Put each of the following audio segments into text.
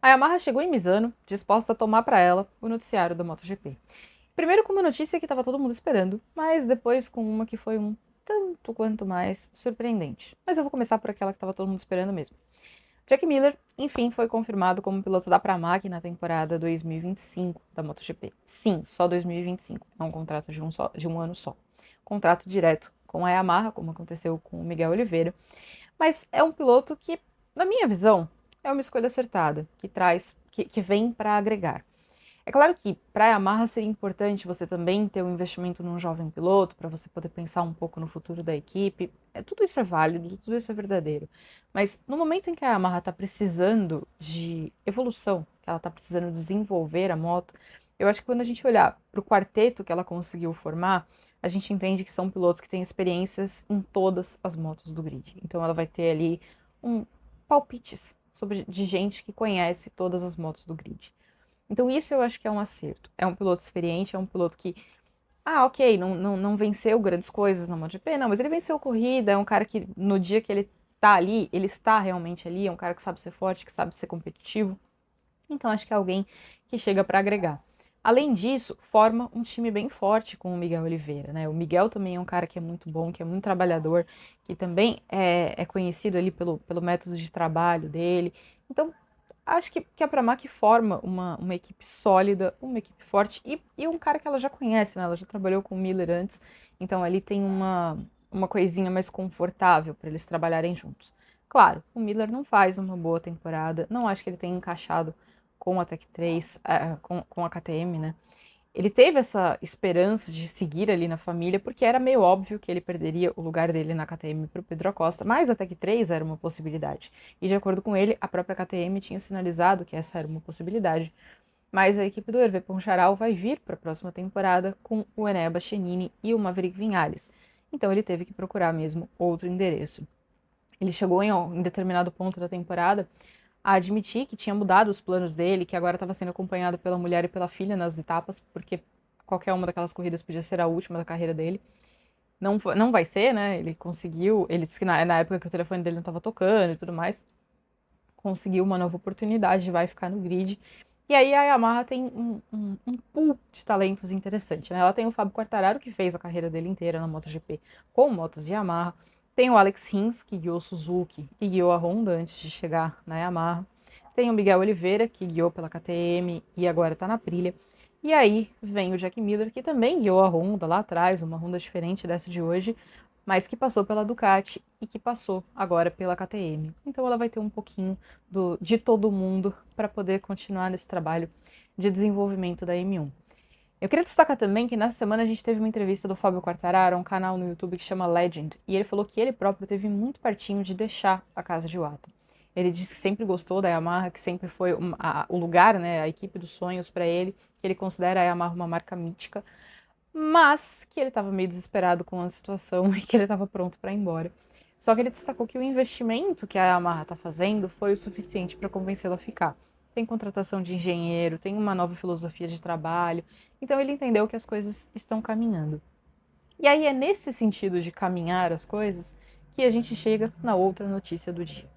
A Yamaha chegou em Misano, disposta a tomar para ela o noticiário da MotoGP. Primeiro com uma notícia que estava todo mundo esperando, mas depois com uma que foi um tanto quanto mais surpreendente. Mas eu vou começar por aquela que estava todo mundo esperando mesmo. Jack Miller, enfim, foi confirmado como piloto da Pramac na temporada 2025 da MotoGP. Sim, só 2025. É um contrato de um ano só. Contrato direto com a Yamaha, como aconteceu com o Miguel Oliveira. Mas é um piloto que, na minha visão, é uma escolha acertada, que vem para agregar. É claro que para a Yamaha seria importante você também ter um investimento num jovem piloto, para você poder pensar um pouco no futuro da equipe. Tudo isso é válido, tudo isso é verdadeiro. Mas no momento em que a Yamaha está precisando de evolução, que ela está precisando desenvolver a moto, eu acho que quando a gente olhar para o quarteto que ela conseguiu formar, a gente entende que são pilotos que têm experiências em todas as motos do grid. Então ela vai ter ali um palpites de gente que conhece todas as motos do grid. Então isso eu acho que é um acerto. É um piloto experiente, é um piloto que, ok, não venceu grandes coisas na MotoGP, não, mas ele venceu corrida, é um cara que no dia que ele tá ali, ele está realmente ali, é um cara que sabe ser forte, que sabe ser competitivo. Então acho que é alguém que chega para agregar. Além disso, forma um time bem forte com o Miguel Oliveira, né? O Miguel também é um cara que é muito bom, que é muito trabalhador, que também é conhecido ali pelo método de trabalho dele. Então, acho que a Pramac forma uma equipe sólida, uma equipe forte e um cara que ela já conhece, né? Ela já trabalhou com o Miller antes, então ali tem uma coisinha mais confortável para eles trabalharem juntos. Claro, o Miller não faz uma boa temporada, não acho que ele tenha encaixado com a Tech 3, com a KTM, né? Ele teve essa esperança de seguir ali na família, porque era meio óbvio que ele perderia o lugar dele na KTM para o Pedro Acosta, mas até que 3 era uma possibilidade. E de acordo com ele, a própria KTM tinha sinalizado que essa era uma possibilidade. Mas a equipe do Hervé Poncharal vai vir para a próxima temporada com o Enea Bastianini e o Maverick Vinhales. Então ele teve que procurar mesmo outro endereço. Ele chegou em determinado ponto da temporada a admitir que tinha mudado os planos dele, que agora estava sendo acompanhado pela mulher e pela filha nas etapas, porque qualquer uma daquelas corridas podia ser a última da carreira dele. Não vai ser, né? Ele conseguiu, ele disse que na época que o telefone dele não estava tocando e tudo mais, conseguiu uma nova oportunidade, vai ficar no grid. E aí a Yamaha tem um pool de talentos interessante, né? Ela tem o Fábio Quartararo, que fez a carreira dele inteira na MotoGP com motos Yamaha. Tem o Alex Rins, que guiou Suzuki e guiou a Honda antes de chegar na Yamaha. Tem o Miguel Oliveira, que guiou pela KTM e agora está na Aprilia. E aí vem o Jack Miller, que também guiou a Honda lá atrás, uma Honda diferente dessa de hoje, mas que passou pela Ducati e que passou agora pela KTM. Então ela vai ter um pouquinho de todo mundo para poder continuar nesse trabalho de desenvolvimento da M1. Eu queria destacar também que nessa semana a gente teve uma entrevista do Fábio Quartararo, um canal no YouTube que chama Legend, e ele falou que ele próprio teve muito pertinho de deixar a casa de Wata. Ele disse que sempre gostou da Yamaha, que sempre foi o lugar, né, a equipe dos sonhos para ele, que ele considera a Yamaha uma marca mítica, mas que ele estava meio desesperado com a situação e que ele estava pronto para ir embora. Só que ele destacou que o investimento que a Yamaha está fazendo foi o suficiente para convencê-lo a ficar. Tem contratação de engenheiro, tem uma nova filosofia de trabalho, então ele entendeu que as coisas estão caminhando. E aí é nesse sentido de caminhar as coisas que a gente chega na outra notícia do dia.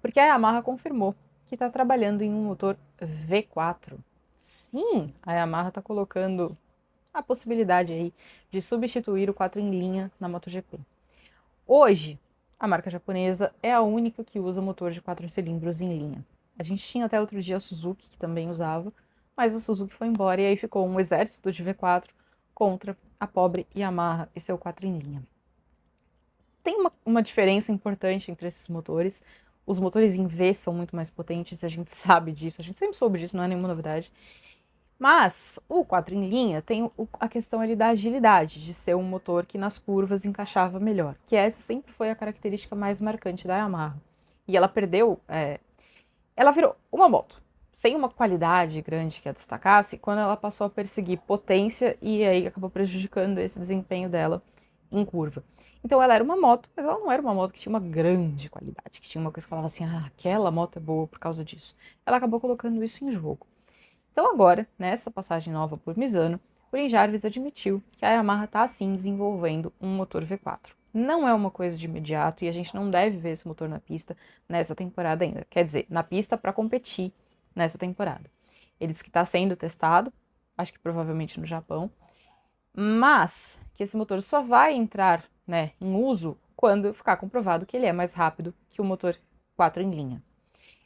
Porque a Yamaha confirmou que está trabalhando em um motor V4. Sim, a Yamaha está colocando a possibilidade aí de substituir o 4 em linha na MotoGP. Hoje, a marca japonesa é a única que usa motor de 4 cilindros em linha. A gente tinha até outro dia a Suzuki, que também usava, mas a Suzuki foi embora e aí ficou um exército de V4 contra a pobre Yamaha e seu 4 em linha. Tem uma diferença importante entre esses motores. Os motores em V são muito mais potentes, a gente sabe disso, a gente sempre soube disso, não é nenhuma novidade. Mas o 4 em linha tem a questão ali da agilidade, de ser um motor que nas curvas encaixava melhor, que essa sempre foi a característica mais marcante da Yamaha. E ela perdeu, ela virou uma moto sem uma qualidade grande que a destacasse quando ela passou a perseguir potência e aí acabou prejudicando esse desempenho dela em curva. Então ela era uma moto, mas ela não era uma moto que tinha uma grande qualidade, que tinha uma coisa que falava assim, aquela moto é boa por causa disso. Ela acabou colocando isso em jogo. Então agora, nessa passagem nova por Misano, o Rin Jarvis admitiu que a Yamaha está sim desenvolvendo um motor V4. Não é uma coisa de imediato e a gente não deve ver esse motor na pista nessa temporada ainda. Quer dizer, na pista para competir nessa temporada. Ele disse que está sendo testado, acho que provavelmente no Japão, mas que esse motor só vai entrar, né, em uso quando ficar comprovado que ele é mais rápido que o motor 4 em linha.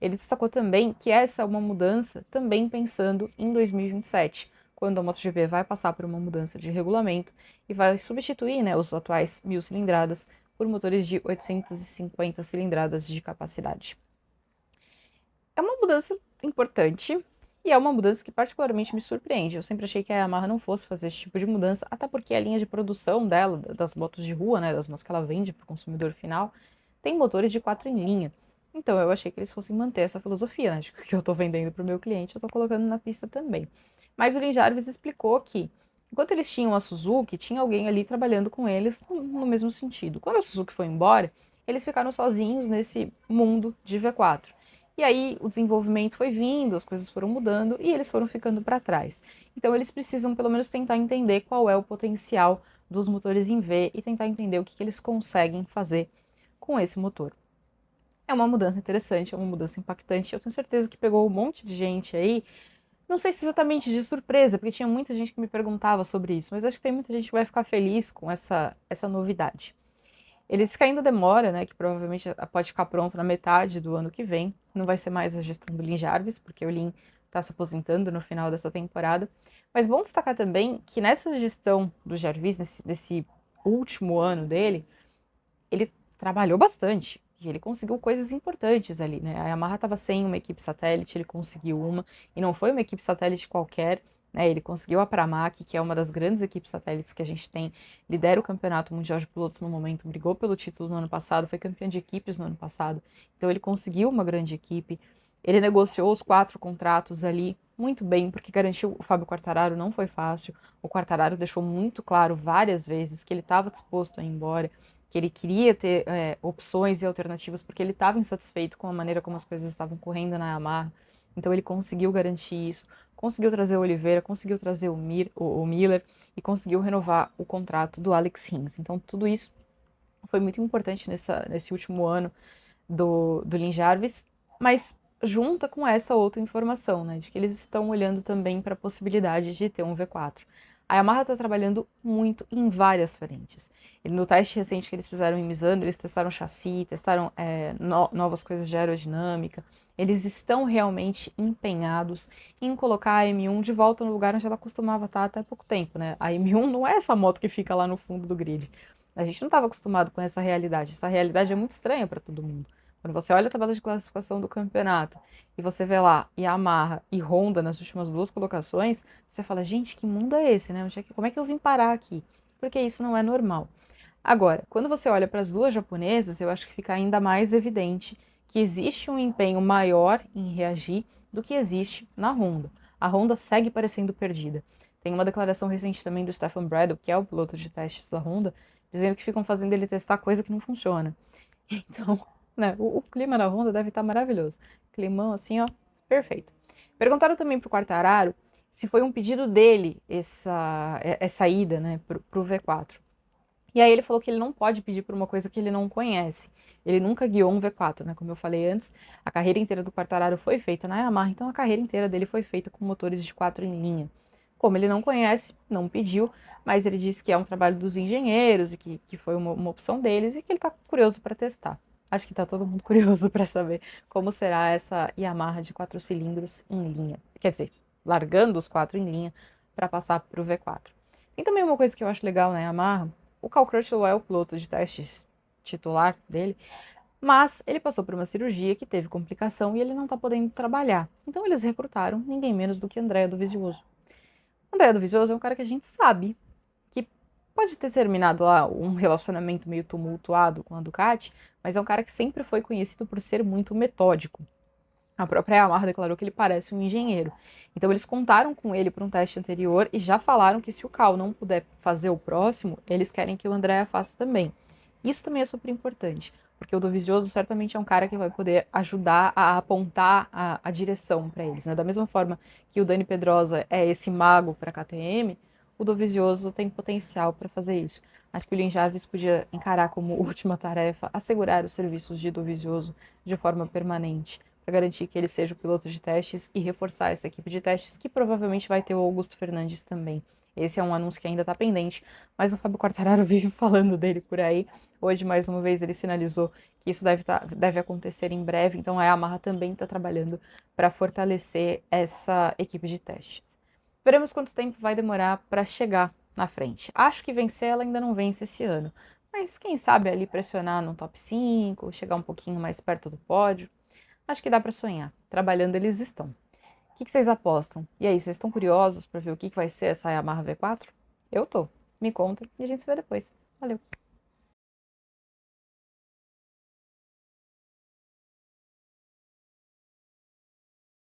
Ele destacou também que essa é uma mudança também pensando em 2027, quando a MotoGP vai passar por uma mudança de regulamento e vai substituir, né, os atuais 1.000 cilindradas por motores de 850 cilindradas de capacidade. É uma mudança importante e é uma mudança que particularmente me surpreende. Eu sempre achei que a Yamaha não fosse fazer esse tipo de mudança, até porque a linha de produção dela, das motos de rua, né, das motos que ela vende para o consumidor final, tem motores de 4 em linha. Então eu achei que eles fossem manter essa filosofia, né, de que eu estou vendendo para o meu cliente, eu estou colocando na pista também. Mas o Lin Jarvis explicou que, enquanto eles tinham a Suzuki, tinha alguém ali trabalhando com eles no mesmo sentido. Quando a Suzuki foi embora, eles ficaram sozinhos nesse mundo de V4. E aí o desenvolvimento foi vindo, as coisas foram mudando e eles foram ficando para trás. Então eles precisam pelo menos tentar entender qual é o potencial dos motores em V e tentar entender o que eles conseguem fazer com esse motor. É uma mudança interessante, é uma mudança impactante. Eu tenho certeza que pegou um monte de gente aí. Não sei se exatamente de surpresa, porque tinha muita gente que me perguntava sobre isso, mas acho que tem muita gente que vai ficar feliz com essa novidade. Ele disse que ainda demora, né? Que provavelmente pode ficar pronto na metade do ano que vem. Não vai ser mais a gestão do Lin Jarvis, porque o Lin está se aposentando no final dessa temporada. Mas bom destacar também que nessa gestão do Jarvis, nesse último ano dele, ele trabalhou bastante. E ele conseguiu coisas importantes ali, né? A Yamaha estava sem uma equipe satélite, ele conseguiu uma, e não foi uma equipe satélite qualquer, né? Ele conseguiu a Pramac, que é uma das grandes equipes satélites que a gente tem, lidera o Campeonato Mundial de Pilotos no momento, brigou pelo título no ano passado, foi campeão de equipes no ano passado, então ele conseguiu uma grande equipe. Ele negociou os 4 contratos ali muito bem, porque garantiu o Fábio Quartararo não foi fácil. O Quartararo deixou muito claro várias vezes que ele estava disposto a ir embora, que ele queria ter opções e alternativas, porque ele estava insatisfeito com a maneira como as coisas estavam correndo na Yamaha. Então ele conseguiu garantir isso, conseguiu trazer o Oliveira, conseguiu trazer o Miller e conseguiu renovar o contrato do Alex Rins. Então tudo isso foi muito importante nesse último ano do Lin Jarvis, mas junta com essa outra informação, né, de que eles estão olhando também para a possibilidade de ter um V4. A Yamaha está trabalhando muito em várias frentes. No teste recente que eles fizeram em Misano, eles testaram chassi, testaram novas coisas de aerodinâmica. Eles estão realmente empenhados em colocar a M1 de volta no lugar onde ela costumava estar até pouco tempo, né? A M1 não é essa moto que fica lá no fundo do grid. A gente não estava acostumado com essa realidade. Essa realidade é muito estranha para todo mundo. Quando você olha a tabela de classificação do campeonato e você vê lá Yamaha e Honda nas últimas 2 colocações, você fala, gente, que mundo é esse, né? Como é que eu vim parar aqui? Porque isso não é normal. Agora, quando você olha para as 2 japonesas, eu acho que fica ainda mais evidente que existe um empenho maior em reagir do que existe na Honda. A Honda segue parecendo perdida. Tem uma declaração recente também do Stefan Bradl, que é o piloto de testes da Honda, dizendo que ficam fazendo ele testar coisa que não funciona. Então, né, o clima na Honda deve estar maravilhoso. Climão assim, ó, perfeito. Perguntaram também pro Quartararo se foi um pedido dele essa ida, né, pro V4. E aí ele falou que ele não pode pedir por uma coisa que ele não conhece. Ele nunca guiou um V4, né? Como eu falei antes, a carreira inteira do Quartararo foi feita na Yamaha, então a carreira inteira dele foi feita com motores de 4 em linha. Como ele não conhece, não pediu, mas ele disse que é um trabalho dos engenheiros e que foi uma opção deles e que ele está curioso para testar. Acho que está todo mundo curioso para saber como será essa Yamaha de 4 cilindros em linha. Quer dizer, largando os 4 em linha para passar para o V4. Tem também uma coisa que eu acho legal na Yamaha. O Cal Crutchlow é o piloto de testes titular dele, mas ele passou por uma cirurgia que teve complicação e ele não está podendo trabalhar. Então eles recrutaram ninguém menos do que Andrea Dovizioso. Andrea Dovizioso é um cara que a gente sabe que pode ter terminado lá um relacionamento meio tumultuado com a Ducati, mas é um cara que sempre foi conhecido por ser muito metódico. A própria Yamaha declarou que ele parece um engenheiro. Então eles contaram com ele para um teste anterior e já falaram que se o Cal não puder fazer o próximo, eles querem que o Andrea faça também. Isso também é super importante, porque o Dovizioso certamente é um cara que vai poder ajudar a apontar a direção para eles, né? Da mesma forma que o Dani Pedrosa é esse mago para a KTM, o Dovizioso tem potencial para fazer isso. Acho que o Lin Jarvis podia encarar como última tarefa assegurar os serviços de Dovizioso de forma permanente, para garantir que ele seja o piloto de testes e reforçar essa equipe de testes, que provavelmente vai ter o Augusto Fernandes também. Esse é um anúncio que ainda está pendente, mas o Fábio Quartararo vive falando dele por aí. Hoje, mais uma vez, ele sinalizou que isso deve acontecer em breve, então a Yamaha também está trabalhando para fortalecer essa equipe de testes. Veremos quanto tempo vai demorar para chegar na frente. Acho que vencer ela ainda não vence esse ano, mas quem sabe ali pressionar no top 5, chegar um pouquinho mais perto do pódio. Acho que dá para sonhar. Trabalhando eles estão. O que vocês apostam? E aí, vocês estão curiosos para ver o que vai ser essa Yamaha V4? Eu tô. Me conta e a gente se vê depois. Valeu!